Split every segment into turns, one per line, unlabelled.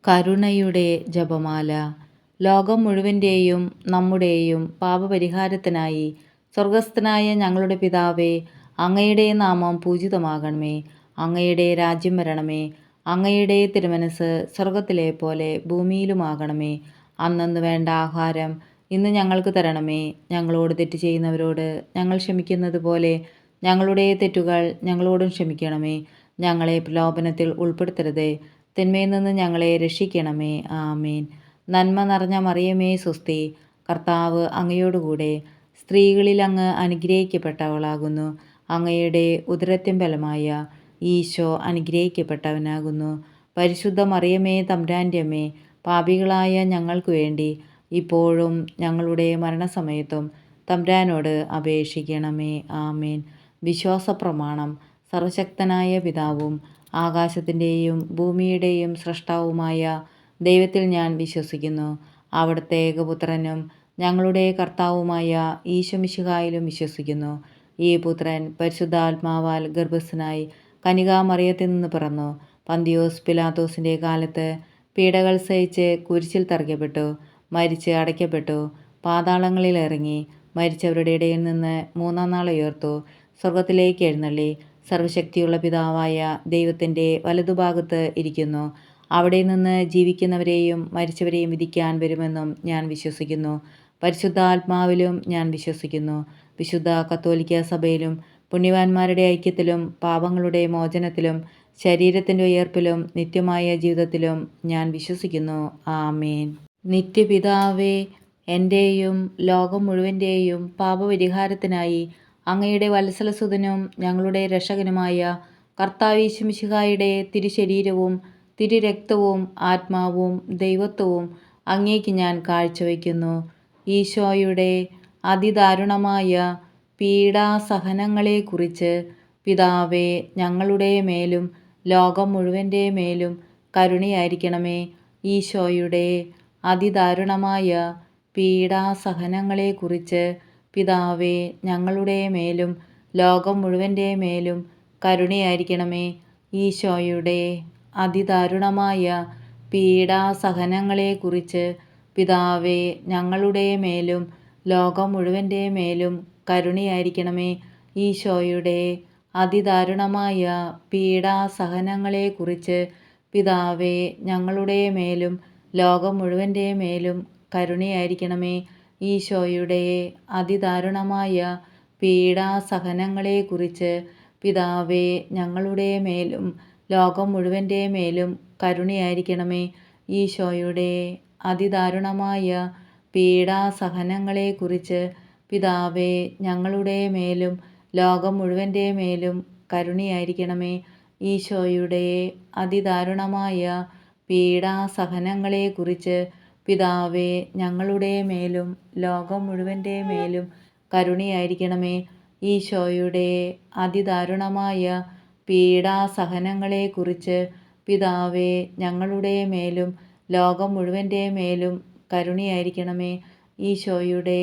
കരുണയുടെ ജപമാല. ലോകം മുഴുവൻ്റെയും നമ്മുടെയും പാപപരിഹാരത്തിനായി സ്വർഗസ്ഥനായ ഞങ്ങളുടെ പിതാവേ, അങ്ങയുടെ നാമം പൂജിതമാകണമേ. അങ്ങയുടെ രാജ്യം വരണമേ. അങ്ങയുടെ തിരുമനസ് സ്വർഗത്തിലെ പോലെ ഭൂമിയിലുമാകണമേ. അന്നന്ന് വേണ്ട ആഹാരം ഇന്ന് ഞങ്ങൾക്ക് തരണമേ. ഞങ്ങളോട് തെറ്റ് ചെയ്യുന്നവരോട് ഞങ്ങൾ ക്ഷമിക്കുന്നത് പോലെ ഞങ്ങളുടെ തെറ്റുകൾ ഞങ്ങളോടും ക്ഷമിക്കണമേ. ഞങ്ങളെ പ്രലോഭനത്തിൽ ഉൾപ്പെടുത്തരുതേ, തിന്മയിൽ നിന്ന് ഞങ്ങളെ രക്ഷിക്കണമേ. ആമേൻ. നന്മ നിറഞ്ഞ മറിയമേ സ്വസ്തി, കർത്താവ് അങ്ങയോടുകൂടെ സ്ത്രീകളിൽ അങ്ങ് അനുഗ്രഹിക്കപ്പെട്ടവളാകുന്നു. അങ്ങയുടെ ഉദരത്തിൻ ഫലമായ ഈശോ അനുഗ്രഹിക്കപ്പെട്ടവനാകുന്നു. പരിശുദ്ധ മറിയമേ തമ്പുരാൻ്റെ അമ്മേ, പാപികളായ ഞങ്ങൾക്ക് വേണ്ടി ഇപ്പോഴും ഞങ്ങളുടെ മരണസമയത്തും തമ്പുരാനോട് അപേക്ഷിക്കണമേ. ആമേൻ. വിശ്വാസ പ്രമാണം. സർവശക്തനായ പിതാവും ആകാശത്തിൻ്റെയും ഭൂമിയുടെയും സ്രഷ്ടാവുമായ ദൈവത്തിൽ ഞാൻ വിശ്വസിക്കുന്നു. അവിടുത്തെ ഏകപുത്രനും ഞങ്ങളുടെ കർത്താവുമായ ഈശോമിശിഹായിലും വിശ്വസിക്കുന്നു. ഈ പുത്രൻ പരിശുദ്ധാത്മാവാൽ ഗർഭസ്ഥനായി കന്യകാമറിയത്തിൽ നിന്ന് പിറന്നു. പന്തിയോസ് പിലാത്തോസിൻ്റെ കാലത്ത് പീഡകൾ സഹിച്ച് കുരിശിൽ തറയ്ക്കപ്പെട്ടു, മരിച്ച് അടയ്ക്കപ്പെട്ടു, പാതാളങ്ങളിൽ ഇറങ്ങി, മരിച്ചവരുടെ ഇടയിൽ നിന്ന് മൂന്നാം നാൾ ഉയർത്തു, സ്വർഗത്തിലേക്ക് എഴുന്നള്ളി, സർവശക്തിയുള്ള പിതാവായ ദൈവത്തിൻ്റെ വലതുഭാഗത്ത് ഇരിക്കുന്നു. അവിടെ നിന്ന് ജീവിക്കുന്നവരെയും മരിച്ചവരെയും വിധിക്കാൻ വരുമെന്നും ഞാൻ വിശ്വസിക്കുന്നു. പരിശുദ്ധാത്മാവിലും ഞാൻ വിശ്വസിക്കുന്നു. വിശുദ്ധ കത്തോലിക്ക സഭയിലും പുണ്യവാന്മാരുടെ ഐക്യത്തിലും പാപങ്ങളുടെ മോചനത്തിലും ശരീരത്തിൻ്റെ ഉയർപ്പിലും നിത്യമായ ജീവിതത്തിലും ഞാൻ വിശ്വസിക്കുന്നു. ആമേൻ. നിത്യപിതാവേ, എൻ്റെയും ലോകം മുഴുവൻ്റെയും പാപപരിഹാരത്തിനായി അങ്ങയുടെ വത്സലസുതനും ഞങ്ങളുടെ രക്ഷകനുമായ കർത്താവീശുമിശിഹായുടെ തിരുശരീരവും തിരുരക്തവും ആത്മാവും ദൈവത്വവും അങ്ങേക്ക് ഞാൻ കാഴ്ചവെക്കുന്നു. ഈശോയുടെ അതിദാരുണമായ പീഡാസഹനങ്ങളെക്കുറിച്ച് പിതാവേ, ഞങ്ങളുടെ മേലും ലോകം മുഴുവൻ്റെ മേലും കരുണയായിരിക്കണമേ. ഈശോയുടെ അതിദാരുണമായ പീഡാസഹനങ്ങളെക്കുറിച്ച് പിതാവേ, ഞങ്ങളുടെ മേലും ലോകം മുഴുവൻ്റെ മേലും കരുണയായിരിക്കണമേ. ഈശോയുടെ അതിദാരുണമായ പീഡാസഹനങ്ങളെക്കുറിച്ച് പിതാവേ, ഞങ്ങളുടെ മേലും ലോകം മുഴുവൻ്റെ മേലും കരുണയായിരിക്കണമേ. ഈശോയുടെ അതിദാരുണമായ പീഡാസഹനങ്ങളെക്കുറിച്ച് പിതാവേ, ഞങ്ങളുടെ മേലും ലോകം മുഴുവൻ്റെ മേലും കരുണയായിരിക്കണമേ. ഈശോയുടെ അതിദാരുണമായ പീഡാസഹനങ്ങളെക്കുറിച്ച് പിതാവേ, ഞങ്ങളുടെ മേലും ലോകം മുഴുവൻ്റെ മേലും കരുണയായിരിക്കണമേ. ഈശോയുടെ അതിദാരുണമായ പീഡാസഹനങ്ങളെക്കുറിച്ച് പിതാവേ, ഞങ്ങളുടെ മേലും ലോകം മുഴുവൻ്റെ മേലും കരുണയായിരിക്കണമേ. ഈശോയുടെ അതിദാരുണമായ പീഡാസഹനങ്ങളെക്കുറിച്ച് പിതാവേ, ഞങ്ങളുടെ മേലും ലോകം മുഴുവൻ്റെ മേലും കരുണയായിരിക്കണമേ. ഈശോയുടെ അതിദാരുണമായ പീഡാസഹനങ്ങളെക്കുറിച്ച് പിതാവേ, ഞങ്ങളുടെ മേലും ലോകം മുഴുവൻ്റെ മേലും കരുണയായിരിക്കണമേ. ഈശോയുടെ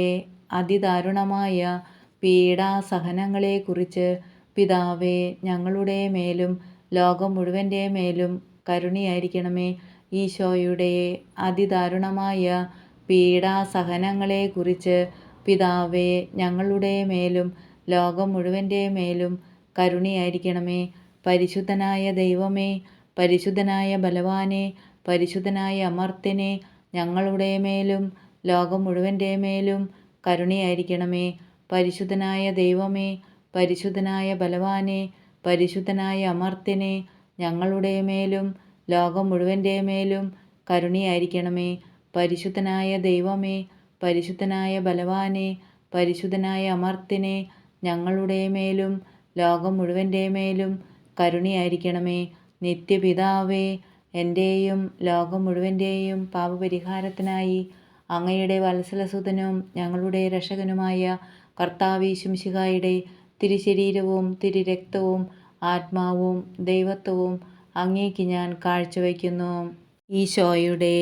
അതിദാരുണമായ പീഡാസഹനങ്ങളെക്കുറിച്ച് പിതാവേ, ഞങ്ങളുടെ മേലും ലോകം മുഴുവൻ്റെ മേലും കരുണയായിരിക്കണമേ. ഈശോയുടെ അതിദാരുണമായ പീഡാസഹനങ്ങളെക്കുറിച്ച് പിതാവേ, ഞങ്ങളുടെ മേലും ലോകം മുഴുവൻ്റെ മേലും കരുണയായിരിക്കണമേ. പരിശുദ്ധനായ ദൈവമേ, പരിശുദ്ധനായ ബലവാനെ, പരിശുദ്ധനായ അമർത്യനെ, ഞങ്ങളുടെ മേലും ലോകം മുഴുവൻ്റെ മേലും കരുണയായിരിക്കണമേ. പരിശുദ്ധനായ ദൈവമേ, പരിശുദ്ധനായ ബലവാനെ, പരിശുദ്ധനായ അമർത്യനെ, ഞങ്ങളുടെ മേലും ലോകം മുഴുവൻ്റെ മേലും കരുണയായിരിക്കണമേ. പരിശുദ്ധനായ ദൈവമേ, പരിശുദ്ധനായ ബലവാനെ, പരിശുദ്ധനായ അമർത്യനെ, ഞങ്ങളുടെ മേലും ലോകം മുഴുവൻ്റെ മേലും കരുണയായിരിക്കണമേ. നിത്യപിതാവേ, എൻ്റെയും ലോകം മുഴുവൻ്റെയും പാപപരിഹാരത്തിനായി അങ്ങയുടെ വത്സലസുതനും ഞങ്ങളുടെ രക്ഷകനുമായ കർത്താവീശുമിശിഹായുടെ തിരുശരീരവും തിരുരക്തവും ആത്മാവും ദൈവത്വവും അങ്ങേക്ക് ഞാൻ കാഴ്ചവെക്കുന്നു. ഈശോയുടെ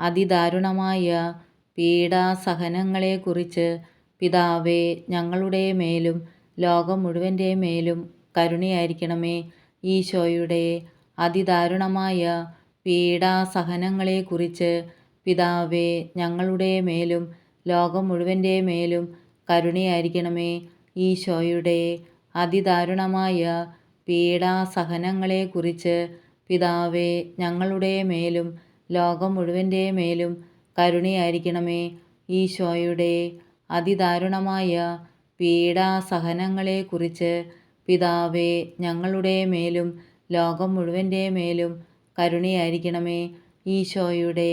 അതിദാരുണമായ പീഡാസഹനങ്ങളെക്കുറിച്ച് പിതാവേ, ഞങ്ങളുടെ മേലും ലോകം മുഴുവൻ്റെ മേലും കരുണയായിരിക്കണമേ. ഈശോയുടെ അതിദാരുണമായ പീഡാസഹനങ്ങളെക്കുറിച്ച് പിതാവേ ഞങ്ങളുടെ മേലും ലോകം മുഴുവൻ്റെ മേലും കരുണയായിരിക്കണമേ. ഈശോയുടെ അതിദാരുണമായ പീഡാസഹനങ്ങളെക്കുറിച്ച് പിതാവേ ഞങ്ങളുടെ മേലും ലോകം മുഴുവൻ്റെ മേലും കരുണയായിരിക്കണമേ. ഈശോയുടെ അതിദാരുണമായ പീഡാസഹനങ്ങളെക്കുറിച്ച് പിതാവേ ഞങ്ങളുടെ മേലും ലോകം മുഴുവൻ്റെ മേലും കരുണയായിരിക്കണമേ. ഈശോയുടെ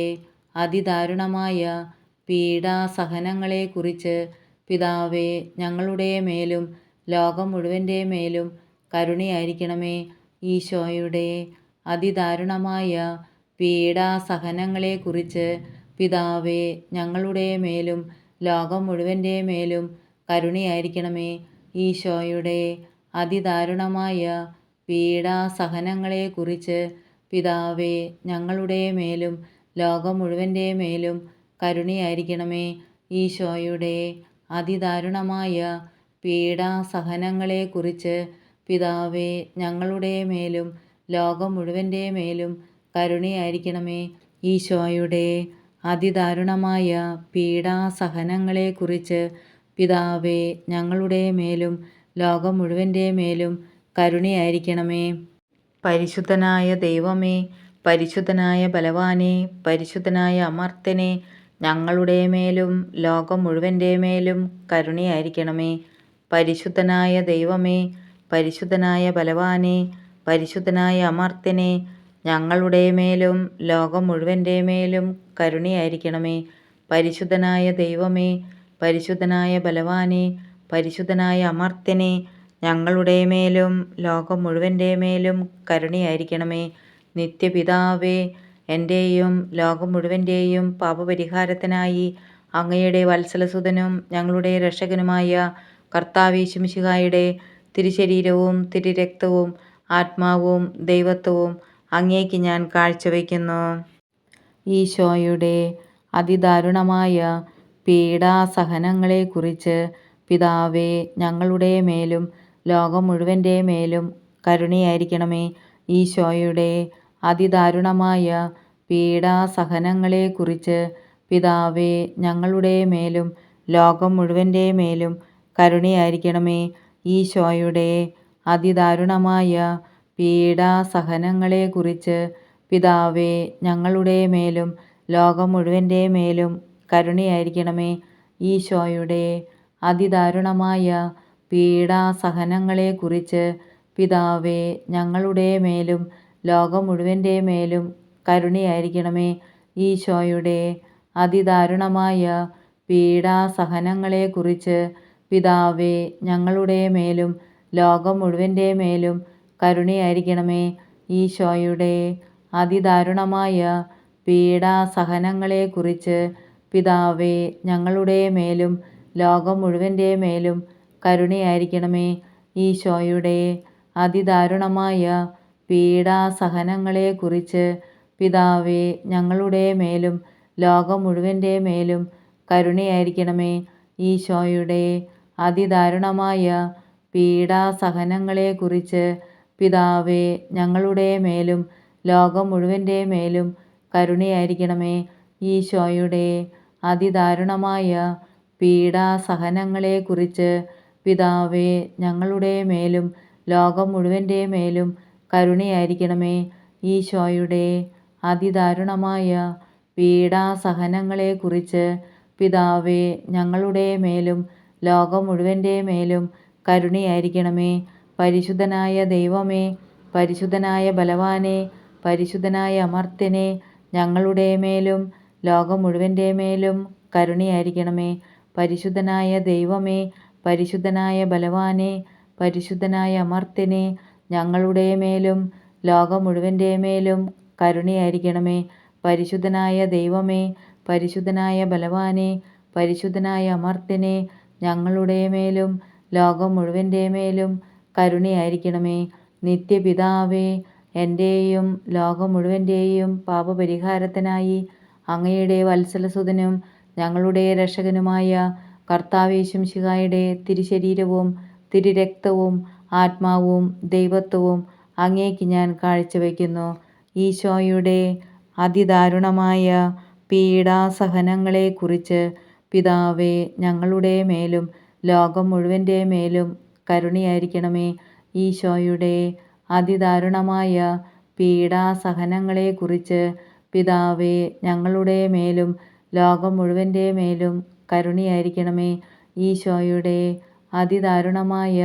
അതിദാരുണമായ പീഡാസഹനങ്ങളെക്കുറിച്ച് പിതാവേ ഞങ്ങളുടെ മേലും ലോകം മുഴുവൻ്റെ മേലും കരുണയായിരിക്കണമേ. ഈശോയുടെ അതിദാരുണമായ പീഡാസഹനങ്ങളെക്കുറിച്ച് പിതാവേ ഞങ്ങളുടെ മേലും ലോകം മുഴുവൻ്റെ മേലും കരുണയായിരിക്കണമേ. ഈശോയുടെ അതിദാരുണമായ പീഡാസഹനങ്ങളെക്കുറിച്ച് പിതാവേ ഞങ്ങളുടെ മേലും ലോകം മുഴുവൻ്റെ മേലും കരുണയായിരിക്കണമേ. ഈശോയുടെ അതിദാരുണമായ പീഡാസഹനങ്ങളെക്കുറിച്ച് പിതാവേ ഞങ്ങളുടെ മേലും ലോകം മുഴുവൻ്റെ മേലും കരുണയായിരിക്കണമേ. ഈശോയുടെ അതിദാരുണമായ പീഡാസഹനങ്ങളെക്കുറിച്ച് പിതാവേ ഞങ്ങളുടെ മേലും ലോകം മുഴുവൻ്റെ മേലും കരുണയായിരിക്കണമേ. പരിശുദ്ധനായ ദൈവമേ, പരിശുദ്ധനായ ബലവാനേ, പരിശുദ്ധനായ അമർത്യനേ, ഞങ്ങളുടെ മേലും ലോകം മുഴുവൻ്റെ മേലും കരുണയായിരിക്കണമേ. പരിശുദ്ധനായ ദൈവമേ, പരിശുദ്ധനായ ബലവാനേ, പരിശുദ്ധനായ അമർത്യനേ, ഞങ്ങളുടെ മേലും ലോകം മുഴുവൻ്റെ മേലും കരുണയായിരിക്കണമേ. പരിശുദ്ധനായ ദൈവമേ, പരിശുദ്ധനായ ബലവാനേ, പരിശുദ്ധനായ അമർത്യനേ, ഞങ്ങളുടെ മേലും ലോകം മുഴുവൻ്റെ മേലും കരുണയായിരിക്കണമേ. നിത്യപിതാവേ, എൻ്റെയും ലോകം മുഴുവൻ്റെയും പാപപരിഹാരത്തിനായി അങ്ങയുടെ വത്സലസുതനും ഞങ്ങളുടെ രക്ഷകനുമായ കർത്താവ് മിശിഹായുടെ തിരുശരീരവും തിരുരക്തവും ആത്മാവും ദൈവത്വവും അങ്ങേക്ക് ഞാൻ കാഴ്ചവെക്കുന്നു. ഈശോയുടെ അതിദാരുണമായ പീഡാസഹനങ്ങളെക്കുറിച്ച് പിതാവേ ഞങ്ങളുടെ മേലും ലോകം മുഴുവൻ്റെ മേലും കരുണയായിരിക്കണമേ. ഈശോയുടെ അതിദാരുണമായ പീഡാസഹനങ്ങളെക്കുറിച്ച് പിതാവേ ഞങ്ങളുടെ മേലും ലോകം മുഴുവൻ്റെ മേലും കരുണയായിരിക്കണമേ. ഈശോയുടെ അതിദാരുണമായ പീഡാസഹനങ്ങളെക്കുറിച്ച് പിതാവേ ഞങ്ങളുടെ മേലും ലോകം മുഴുവൻ്റെ മേലും കരുണയായിരിക്കണമേ. ഈശോയുടെ അതിദാരുണമായ പീഡാസഹനങ്ങളെക്കുറിച്ച് പിതാവേ ഞങ്ങളുടെ മേലും ലോകം മുഴുവൻ്റെ മേലും കരുണയായിരിക്കണമേ. ഈശോയുടെ അതിദാരുണമായ പീഡാസഹനങ്ങളെക്കുറിച്ച് പിതാവേ ഞങ്ങളുടെ മേലും ലോകം മുഴുവൻ്റെ മേലും കരുണയായിരിക്കണമേ. ഈശോയുടെ അതിദാരുണമായ പീഡാസഹനങ്ങളെക്കുറിച്ച് പിതാവേ ഞങ്ങളുടെ മേലും ലോകം മുഴുവൻ്റെ മേലും കരുണയായിരിക്കണമേ. ഈശോയുടെ അതിദാരുണമായ പീഡാസഹനങ്ങളെക്കുറിച്ച് പിതാവേ ഞങ്ങളുടെ മേലും ലോകം മുഴുവൻ്റെ മേലും കരുണയായിരിക്കണമേ. ഈശോയുടെ അതിദാരുണമായ പീഡാസഹനങ്ങളെക്കുറിച്ച് പിതാവേ ഞങ്ങളുടെ മേലും ലോകം മുഴുവൻ്റെ മേലും കരുണയായിരിക്കണമേ. ഈശോയുടെ അതിദാരുണമായ പീഡാസഹനങ്ങളെക്കുറിച്ച് പിതാവേ ഞങ്ങളുടെ മേലും ലോകം മുഴുവൻ്റെ മേലും കരുണയായിരിക്കണമേ. ഈശോയുടെ അതിദാരുണമായ പീഡാസഹനങ്ങളെക്കുറിച്ച് പിതാവേ ഞങ്ങളുടെ മേലും ലോകം മുഴുവൻ്റെ മേലും കരുണയായിരിക്കണമേ. പരിശുദ്ധനായ ദൈവമേ, പരിശുദ്ധനായ ബലവാനേ, പരിശുദ്ധനായ അമർത്യനേ, ഞങ്ങളുടെ മേലും ലോകം മുഴുവൻ്റെ മേലും കരുണയായിരിക്കണമേ. പരിശുദ്ധനായ ദൈവമേ, പരിശുദ്ധനായ ബലവാനേ, പരിശുദ്ധനായ അമർത്യനേ, ഞങ്ങളുടെ മേലും ലോകം മുഴുവൻ്റെ മേലും കരുണയായിരിക്കണമേ. പരിശുദ്ധനായ ദൈവമേ, പരിശുദ്ധനായ ബലവാനേ, പരിശുദ്ധനായ അമർത്യനേ, ഞങ്ങളുടെ മേലും ലോകം മുഴുവൻ്റെ മേലും കരുണയായിരിക്കണമേ. നിത്യപിതാവേ, എൻ്റെയും ലോകം മുഴുവൻ്റെയും പാപപരിഹാരത്തിനായി അങ്ങയുടെ വത്സലസുതനും ഞങ്ങളുടെ രക്ഷകനുമായ കർത്താവ് മിശിഹായുടെ തിരുശരീരവും തിരുരക്തവും ആത്മാവും ദൈവത്വവും അങ്ങേക്ക് ഞാൻ കാഴ്ചവെക്കുന്നു. ഈശോയുടെ അതിദാരുണമായ പീഡാസഹനങ്ങളെക്കുറിച്ച് പിതാവേ ഞങ്ങളുടെ മേലും ലോകം മുഴുവൻ്റെ മേലും കരുണയായിരിക്കണമേ. ഈശോയുടെ അതിദാരുണമായ പീഡാസഹനങ്ങളെക്കുറിച്ച് പിതാവേ ഞങ്ങളുടെ മേലും ലോകം മുഴുവൻ്റെ മേലും കരുണയായിരിക്കണമേ. ഈശോയുടെ അതിദാരുണമായ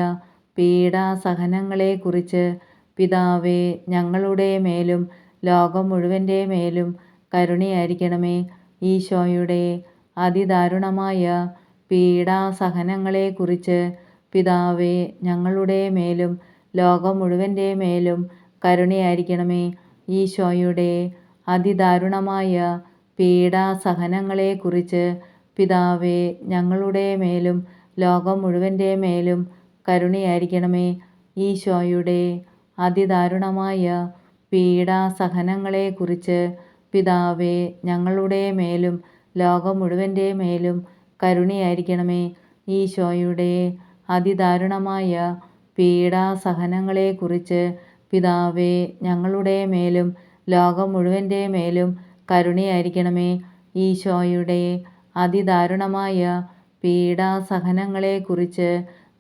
പീഡാസഹനങ്ങളെക്കുറിച്ച് പിതാവേ ഞങ്ങളുടെ മേലും ലോകം മുഴുവൻ്റെ മേലും കരുണയായിരിക്കണമേ. ഈശോയുടെ അതിദാരുണമായ പീഡാസഹനങ്ങളെക്കുറിച്ച് പിതാവേ ഞങ്ങളുടെ മേലും ലോകം മുഴുവൻ്റെ മേലും കരുണയായിരിക്കണമേ. ഈശോയുടെ അതിദാരുണമായ പീഡാസഹനങ്ങളെക്കുറിച്ച് പിതാവേ ഞങ്ങളുടെ മേലും ലോകം മുഴുവൻ്റെ മേലും കരുണയായിരിക്കണമേ. ഈശോയുടെ അതിദാരുണമായ പീഡാസഹനങ്ങളെക്കുറിച്ച് പിതാവേ ഞങ്ങളുടെ മേലും ലോകം മുഴുവൻ്റെ മേലും കരുണയായിരിക്കണമേ. ഈശോയുടെ അതിദാരുണമായ പീഡാസഹനങ്ങളെക്കുറിച്ച് പിതാവേ ഞങ്ങളുടെ മേലും ലോകം മുഴുവൻ്റെ മേലും കരുണയായിരിക്കണമേ. ഈശോയുടെ അതിദാരുണമായ പീഡാസഹനങ്ങളെക്കുറിച്ച്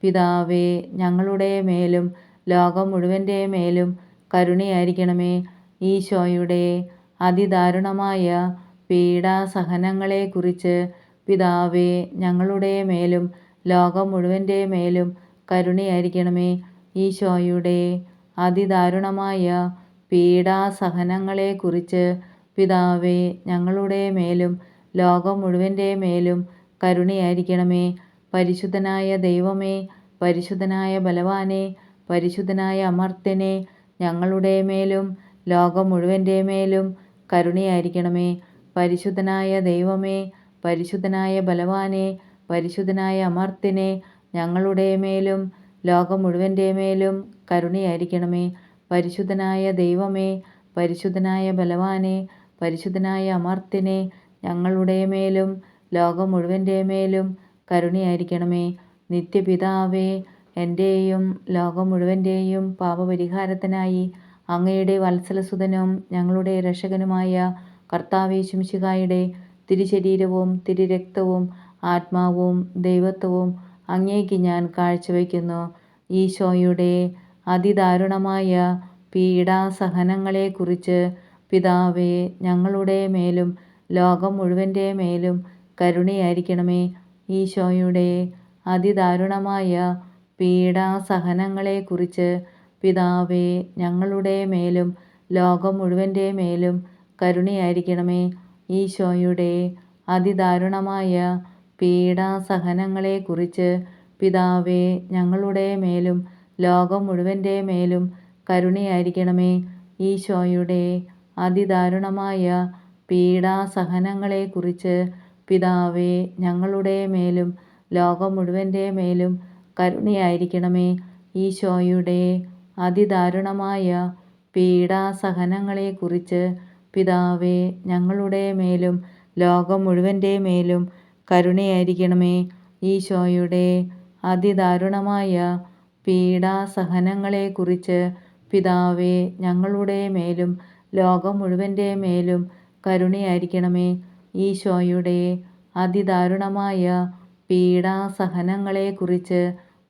പിതാവേ ഞങ്ങളുടെ മേലും ലോകം മുഴുവൻ്റെ മേലും കരുണയായിരിക്കണമേ. ഈശോയുടെ അതിദാരുണമായ പീഡാസഹനങ്ങളെക്കുറിച്ച് പിതാവേ ഞങ്ങളുടെ മേലും ലോകം മുഴുവൻ്റെ മേലും കരുണയായിരിക്കണമേ. ഈശോയുടെ അതിദാരുണമായ പീഡാസഹനങ്ങളെക്കുറിച്ച് പിതാവേ ഞങ്ങളുടെ മേലും ലോകം മുഴുവൻ്റെ മേലും കരുണയായിരിക്കണമേ. പരിശുദ്ധനായ ദൈവമേ, പരിശുദ്ധനായ ബലവാനെ, പരിശുദ്ധനായ അമർത്യനെ, ഞങ്ങളുടെ മേലും ലോകം മുഴുവൻ്റെ മേലും കരുണയായിരിക്കണമേ. പരിശുദ്ധനായ ദൈവമേ, പരിശുദ്ധനായ ബലവാനെ, പരിശുദ്ധനായ അമർത്യനെ, ഞങ്ങളുടെ മേലും ലോകം മുഴുവൻ്റെ മേലും കരുണയായിരിക്കണമേ. പരിശുദ്ധനായ ദൈവമേ, പരിശുദ്ധനായ ബലവാനെ, പരിശുദ്ധനായ അമർത്യനെ, ഞങ്ങളുടെ മേലും ലോകം മുഴുവൻ്റെ മേലും കരുണയായിരിക്കണമേ. നിത്യപിതാവേ, എൻ്റെയും ലോകം മുഴുവൻ്റെയും പാപപരിഹാരത്തിനായി അങ്ങയുടെ വത്സലസുതനും ഞങ്ങളുടെ രക്ഷകനുമായ കർത്താവേശു മിശിഹായുടെ തിരുശരീരവും തിരുരക്തവും ആത്മാവും ദൈവത്വവും അങ്ങേക്ക് ഞാൻ കാഴ്ചവെക്കുന്നു. ഈശോയുടെ അതിദാരുണമായ പീഡാസഹനങ്ങളെക്കുറിച്ച് പിതാവേ ഞങ്ങളുടെ മേലും ലോകം മുഴുവൻ്റെ മേലും കരുണയായിരിക്കണമേ. ഈശോയുടെ അതിദാരുണമായ പീഡാസഹനങ്ങളെക്കുറിച്ച് പിതാവേ ഞങ്ങളുടെ മേലും ലോകം മുഴുവൻ്റെ മേലും കരുണയായിരിക്കണമേ. ഈശോയുടെ അതിദാരുണമായ പീഡാസഹനങ്ങളെക്കുറിച്ച് പിതാവേ ഞങ്ങളുടെ മേലും ലോകം മുഴുവൻ്റെ മേലും കരുണയായിരിക്കണമേ. ഈശോയുടെ അതിദാരുണമായ പീഡാസഹനങ്ങളെക്കുറിച്ച് പിതാവേ ഞങ്ങളുടെ മേലും ലോകം മുഴുവൻ്റെ മേലും കരുണയായിരിക്കണമേ. ഈശോയുടെ അതിദാരുണമായ പീഡാസഹനങ്ങളെക്കുറിച്ച് പിതാവേ ഞങ്ങളുടെ മേലും ലോകം മുഴുവൻ്റെ മേലും കരുണയായിരിക്കണമേ. ഈശോയുടെ അതിദാരുണമായ പീഡാസഹനങ്ങളെക്കുറിച്ച് പിതാവേ ഞങ്ങളുടെ മേലും ലോകം മുഴുവൻ്റെ മേലും കരുണയായിരിക്കണമേ. ഈശോയുടെ അതിദാരുണമായ പീഡാസഹനങ്ങളെക്കുറിച്ച്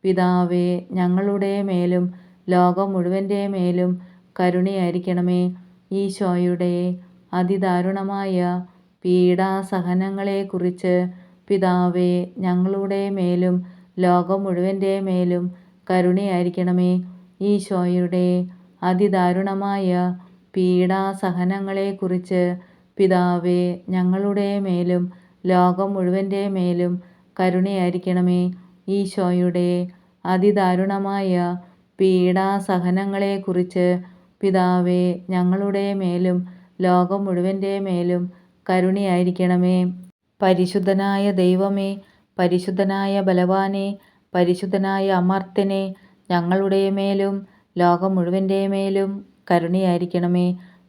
പിതാവേ ഞങ്ങളുടെ മേലും ലോകം മുഴുവൻ്റെ മേലും കരുണയായിരിക്കണമേ. ഈശോയുടെ അതിദാരുണമായ പീഡാസഹനങ്ങളെക്കുറിച്ച് പിതാവേ ഞങ്ങളുടെ മേലും ലോകം മുഴുവൻ്റെ മേലും കരുണയായിരിക്കണമേ. ഈശോയുടെ അതിദാരുണമായ പീഡാസഹനങ്ങളെക്കുറിച്ച് പിതാവേ ഞങ്ങളുടെ മേലും ലോകം മുഴുവൻ്റെ മേലും കരുണയായിരിക്കണമേ. ഈശോയുടെ അതിദാരുണമായ പീഡാസഹനങ്ങളെക്കുറിച്ച് പിതാവേ ഞങ്ങളുടെ മേലും ലോകം മുഴുവൻ്റെ മേലും കരുണയായിരിക്കണമേ. പരിശുദ്ധനായ ദൈവമേ, പരിശുദ്ധനായ ബലവാനെ, പരിശുദ്ധനായ അമർത്യനെ, ഞങ്ങളുടെ മേലും ലോകം മുഴുവൻ്റെ മേലും കരുണയായിരിക്കണമേ.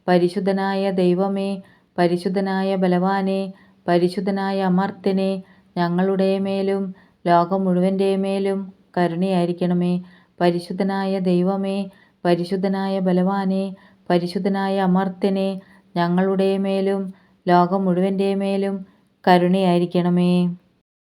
പരിശുദ്ധനായ ദൈവമേ, പരിശുദ്ധനായ ബലവാനെ, പരിശുദ്ധനായ അമർത്യനെ, ഞങ്ങളുടെ മേലും ലോകം മുഴുവൻ്റെ മേലും കരുണയായിരിക്കണമേ. പരിശുദ്ധനായ ദൈവമേ, പരിശുദ്ധനായ ബലവാനെ, പരിശുദ്ധനായ അമർത്യനെ, ഞങ്ങളുടെ മേലും ലോകം മുഴുവൻ്റെ മേലും കരുണയായിരിക്കണമേ.